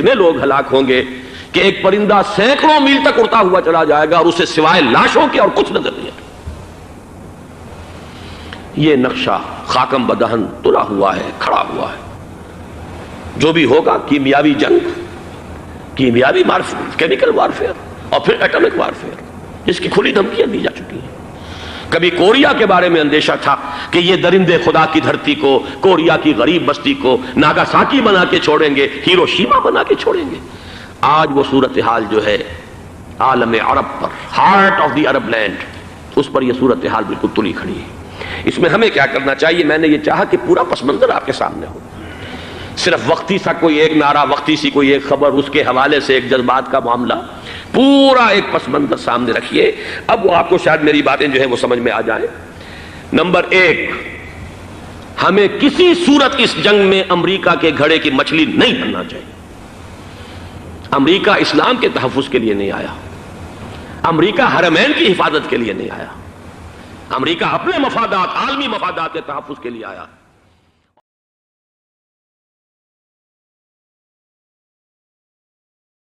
اتنے لوگ ہلاک ہوں گے کہ ایک پرندہ سینکڑوں میل تک اڑتا ہوا چلا جائے گا اور اسے سوائے لاشوں کے اور کچھ نظر نہیں آئے. یہ نقشہ خاکم بدہن تلا ہوا ہے، کھڑا ہوا ہے. جو بھی ہوگا کیمیاوی جنگ، کیمیاوی کیمیکل وارفیئر اور پھر ایٹمک وارفیئر، جس کی کھلی دھمکیاں دی جا چکی ہیں. کبھی کوریا کے بارے میں اندیشہ تھا کہ یہ درندے خدا کی دھرتی کو، کوریا کی غریب بستی کو ناگاساکی بنا کے چھوڑیں گے، ہیروشیما بنا کے چھوڑیں گے. آج وہ صورتحال جو ہے عالم عرب پر، heart of the Arab land, اس پر یہ صورتحال بالکل تلی کھڑی ہے. اس میں ہمیں کیا کرنا چاہیے؟ میں نے یہ چاہا کہ پورا پس منظر آپ کے سامنے ہو. صرف وقتی سا کوئی ایک نعرہ، وقتی سی کوئی ایک خبر، اس کے حوالے سے ایک جذبات کا معاملہ، پورا ایک پس منظر سامنے رکھیے. اب وہ آپ کو شاید میری باتیں جو ہیں وہ سمجھ میں آ جائیں. نمبر ایک، ہمیں کسی صورت اس جنگ میں امریکہ کے گھڑے کی مچھلی نہیں بننا چاہیے. امریکہ اسلام کے تحفظ کے لیے نہیں آیا، امریکہ حرمین کی حفاظت کے لیے نہیں آیا، امریکہ اپنے مفادات، عالمی مفادات کے تحفظ کے لیے آیا.